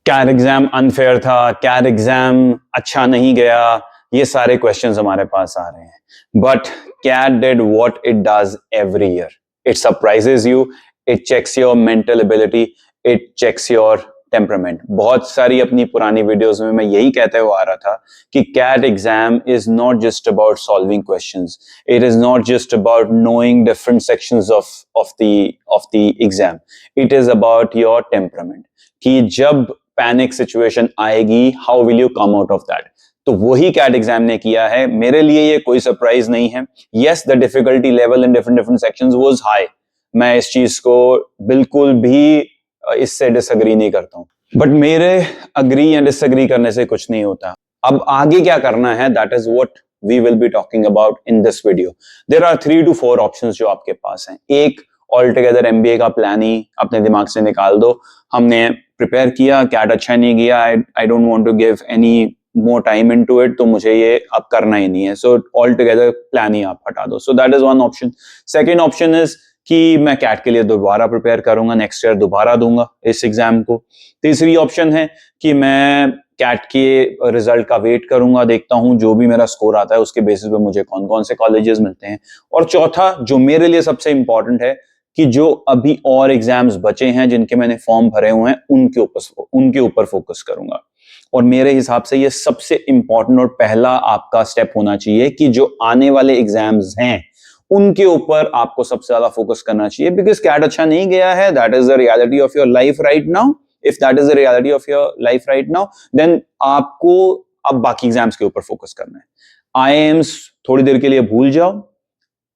Cat exam unfair था, cat exam अच्छा नहीं गया, ये सारे क्वेश्चंस हमारे पास आ रहे हैं। But CAT did what it does every year, it surprises you, it checks your mental ability, it checks your temperament. बहुत सारी अपनी पुरानी वीडियोस में मैं यही कहते हुए आ रहा था कि CAT exam is not just about solving questions, it is not just about knowing different sections of the exam, it is about your temperament कि जब पैनिक सिचुएशन आएगी, how will you come out of that. तो वही cat exam ने किया है। मेरे लिए ये कोई सरप्राइज नहीं है। Yes, the difficulty level in different different sections was high, मैं इस चीज को बिल्कुल भी इससे डिसएग्री नहीं करता हूं, बट मेरे अग्री या डिसएग्री करने से कुछ नहीं होता। अब आगे क्या करना है, that is what we will be talking about in this video. There are 3 to 4 options जो आपके पास हैं। एक, ऑल टुगेदर एमबीए का प्लान ही अपने दिमाग से निकाल दो। हमने प्रिपेयर किया, कैट अच्छा नहीं गया, I don't want to give any more time into it, तो मुझे ये अब करना ही नहीं है, सो ऑल टुगेदर प्लान ही आप हटा दो। So that is one option. Second option is कि मैं कैट के लिए दोबारा प्रिपेयर करूंगा, नेक्स्ट ईयर दोबारा दूंगा इस एग्जाम को। तीसरी ऑप्शन है कि मैं कैट के रिजल्ट का वेट करूंगा, देखता हूं जो भी मेरा स्कोर आता है उसके बेसिस पे मुझे कौन कौन से कॉलेजेस मिलते हैं। और चौथा, जो मेरे लिए सबसे इंपॉर्टेंट है, कि जो अभी और एग्जाम्स बचे हैं जिनके मैंने फॉर्म भरे हुए हैं उनके ऊपर फोकस करूंगा। और मेरे हिसाब से ये सबसे इंपॉर्टेंट और पहला आपका स्टेप होना चाहिए कि जो आने वाले एग्जाम्स हैं उनके ऊपर आपको सबसे ज्यादा फोकस करना चाहिए। बिकॉज कैट अच्छा नहीं गया है, that is the reality of your life right now. If that is the reality of your life right now, then आपको अब बाकी एग्जाम्स के ऊपर फोकस करना है। आईएम्स थोड़ी देर के लिए भूल जाओ,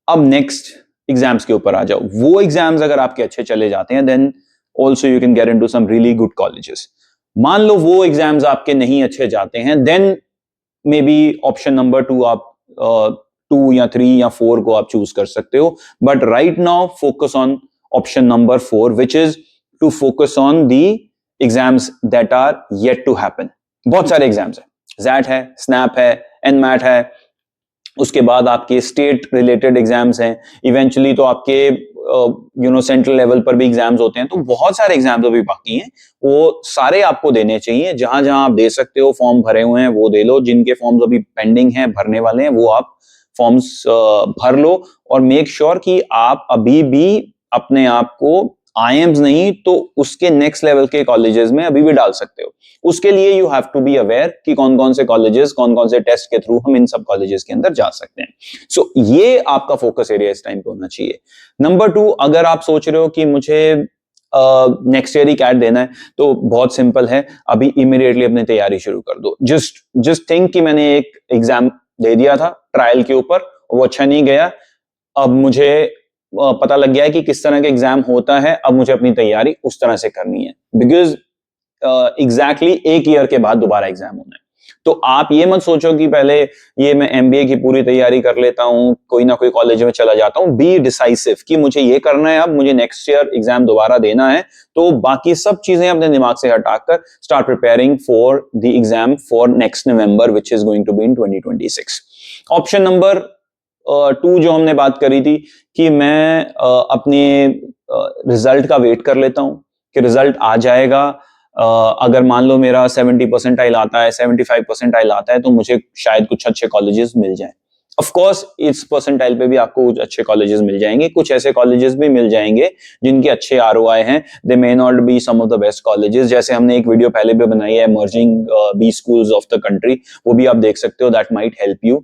अब नेक्स्ट एग्जाम्स के ऊपर आ जाओ। वो एग्जाम्स अगर आपके अच्छे चले जाते हैं, then also you can get into some really good colleges. मान लो वो एग्जाम्स आपके नहीं अच्छे जाते हैं, then may be option number 2 आप 2 या 3 या 4 को आप चूज कर सकते हो। But right now focus on option number 4, which is to focus on the exams that are yet to happen. बहुत सारे एग्जाम्स है, जैट है, स्नैप है, एनमैट है, उसके बाद आपके स्टेट रिलेटेड एग्जाम्स हैं, इवेंचुअली तो आपके सेंट्रल लेवल पर भी एग्जाम्स होते हैं। तो बहुत सारे एग्जाम्स अभी बाकी हैं, वो सारे आपको देने चाहिए। जहां जहां आप दे सकते हो, फॉर्म भरे हुए हैं वो दे लो, जिनके फॉर्म्स अभी पेंडिंग हैं, भरने वाले हैं, वो आप फॉर्म्स भर लो। और मेक श्योर कि आप अभी भी अपने आप को आईएम्स नहीं तो उसके नेक्स्ट लेवल के कॉलेजेस में अभी भी डाल सकते हो। उसके लिए you have to be aware कि कौन कौन से कॉलेजेस, कौन कौन से टेस्ट के थ्रू हम इन सब कॉलेजेस के अंदर जा सकते हैं। सो ये आपका फोकस एरिया इस टाइम पे होना चाहिए। नंबर 2, अगर आप सोच रहे हो कि मुझे नेक्स्ट ईयर ही कैट देना है, तो बहुत सिंपल है, अभी इमीडिएटली अपनी तैयारी शुरू कर दो। जस्ट थिंक कि मैंने एक एग्जाम दे दिया था ट्रायल के ऊपर, वो अच्छा नहीं गया, अब मुझे पता लग गया है कि किस तरह का एग्जाम होता है, अब मुझे अपनी तैयारी उस तरह से करनी है। बिकॉज एग्जैक्टली 1 ईयर के बाद दोबारा एग्जाम होना है। तो आप ये मत सोचो कि पहले ये मैं एमबीए की पूरी तैयारी कर लेता हूं, कोई ना कोई कॉलेज में चला जाता हूं। बी डिसाइसिव कि मुझे ये करना है, अब मुझे नेक्स्ट ईयर एग्जाम दोबारा देना है। तो बाकी सब चीजें अपने दिमाग से हटाकर start preparing for the exam for next November, which is going to be in 2026। Option number 2 जो हमने बात करी थी कि मैं अपने रिजल्ट का वेट कर लेता हूं कि रिजल्ट आ जाएगा। अगर मान लो मेरा 70% आता है, 75% आता है, तो मुझे शायद कुछ अच्छे कॉलेजेस मिल जाएं। ऑफ कोर्स इस परसेंटाइल पे भी आपको कुछ अच्छे कॉलेजेस मिल जाएंगे, कुछ ऐसे कॉलेजेस भी मिल जाएंगे जिनके अच्छे आरओआई हैं। They may not be some of the best colleges, जैसे हमने एक वीडियो पहले भी बनाई है, emerging B schools of the country, वो भी आप देख सकते हो, दैट माइट हेल्प यू।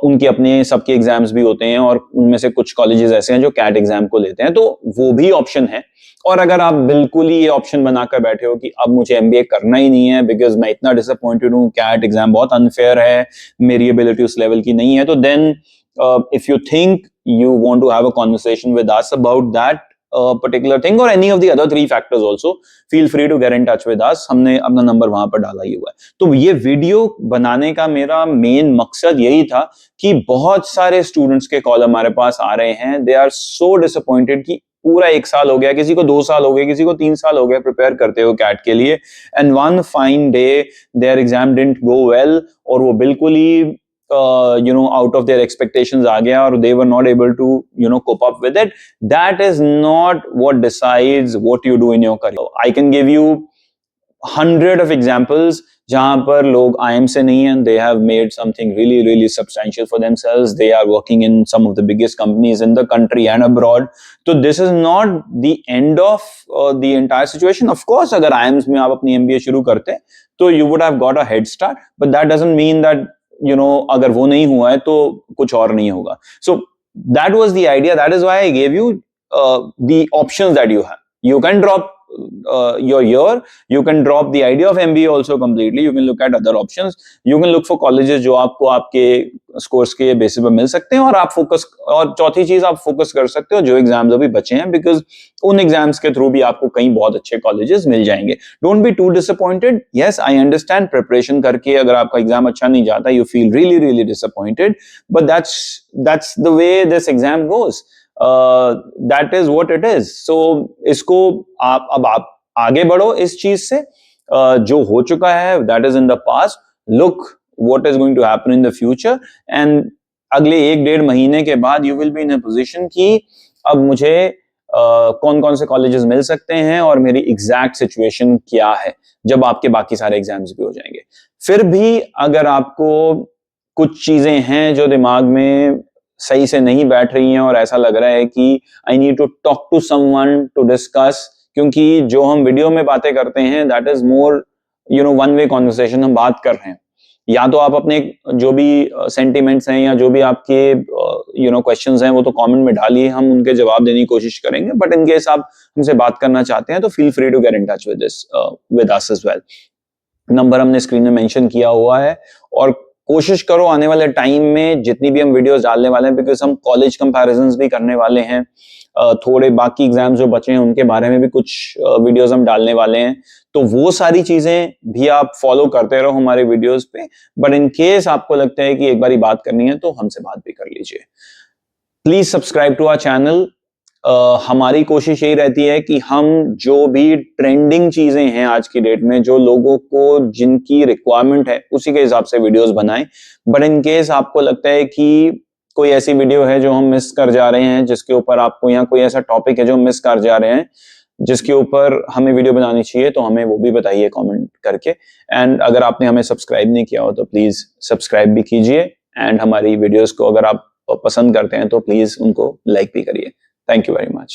उनके अपने सबके एग्जाम्स भी होते हैं और उनमें से कुछ कॉलेजेस ऐसे हैं जो कैट एग्जाम को लेते हैं, तो वो भी ऑप्शन है। और अगर आप बिल्कुल ही ये ऑप्शन बनाकर बैठे हो कि अब मुझे एमबीए करना ही नहीं है बिकॉज मैं इतना डिसअपॉइंटेड हूं, कैट एग्जाम बहुत अनफेयर है, मेरी एबिलिटी उस लेवल की नहीं है, तो then if you think you want to have a conversation with us about that particular thing or any of the other 3 factors also, feel free to get in touch with us. हमने अपना number वहां पर डाला ही हुआ है। तो ये video बनाने का मेरा मेन मकसद यही था कि बहुत सारे स्टूडेंट्स के कॉल हमारे पास आ रहे हैं, दे आर सो डिसअपॉइंटेड कि पूरा 1 साल हो गया, किसी को 2 साल हो गए, किसी को 3 साल हो गए प्रिपेयर करते हो कैट के लिए, and one fine day their exam didn't go well, और वो बिल्कुल ही out of their expectations आ गया और they were not able to cope up with it. That is not what decides what you do in your career. I can give you 100 of examples जहां पर लोग IIM से नहीं हैं, they have made something really really substantial for themselves. They are working in some of the biggest companies in the country and abroad. So this is not the end of the entire situation. Of course, अगर IIMs में आप अपनी MBA शुरू करते तो you would have got a head start, but that doesn't mean that अगर वो नहीं हुआ है तो कुछ और नहीं होगा. So that was the idea. That is why I gave you the options that you have. You can drop your year, you can drop the idea of MBA also completely. You can look at other options. You can look for colleges जो आपको आपके scores के basis पर मिल सकते हैं, और आप focus, और चौथी चीज आप फोकस कर सकते हो जो एग्जाम्स अभी बचे हैं, बिकॉज उन एग्जाम्स के थ्रू भी आपको कई बहुत अच्छे कॉलेजेस मिल जाएंगे. Don't be too disappointed. Yes, I understand preparation करके अगर आपका एग्जाम अच्छा नहीं जाता, you feel really really disappointed, but that's the way this exam goes. That is what it is. So इसको आप आगे बढ़ो इस चीज से. जो हो चुका है that is in the past. Look what is going to happen in the future, and अगले 1-1.5 महीने के बाद you will be in a position कि अब मुझे कौन कौन से कॉलेजेस मिल सकते हैं और मेरी एग्जैक्ट सिचुएशन क्या है जब आपके बाकी सारे एग्जाम्स भी हो जाएंगे. फिर भी अगर आपको कुछ चीजें हैं जो दिमाग में सही से नहीं बैठ रही हैं और ऐसा लग रहा है कि I need to talk to someone to discuss, क्योंकि जो हम वीडियो में बातें करते हैं that is more one way conversation. हम बात कर रहे हैं, या तो आप अपने जो भी सेंटिमेंट्स हैं या जो भी आपके क्वेश्चंस हैं वो तो कमेंट में डालिए, हम उनके जवाब देने की कोशिश करेंगे. बट इन केस आप हमसे बात करना चाहते हैं तो feel free to get in touch with us as well. Number हमने स्क्रीन में मेंशन किया हुआ है, और कोशिश करो आने वाले टाइम में जितनी भी हम वीडियोस डालने वाले हैं, बिकॉज हम कॉलेज कंपैरिजंस भी करने वाले हैं, थोड़े बाकी एग्जाम्स जो बचे हैं उनके बारे में भी कुछ वीडियोस हम डालने वाले हैं, तो वो सारी चीजें भी आप फॉलो करते रहो हमारे वीडियोस पे. बट इन केस आपको लगता है कि एक बारी बात करनी है तो हमसे बात भी कर लीजिए. Please subscribe to our channel. हमारी कोशिश यही रहती है कि हम जो भी ट्रेंडिंग चीजें हैं आज की डेट में, जो लोगों को जिनकी रिक्वायरमेंट है उसी के हिसाब से वीडियोस बनाएं. बट इन केस आपको लगता है कि कोई ऐसी वीडियो है जो हम मिस कर जा रहे हैं, जिसके ऊपर आपको, या कोई ऐसा टॉपिक है जो हम मिस कर जा रहे हैं जिसके ऊपर हमें वीडियो बनानी चाहिए, तो हमें वो भी बताइए कमेंट करके. एंड अगर आपने हमें सब्सक्राइब नहीं किया हो तो प्लीज सब्सक्राइब भी कीजिए, एंड हमारी वीडियोस को अगर आप पसंद करते हैं तो प्लीज उनको लाइक भी करिए. Thank you very much.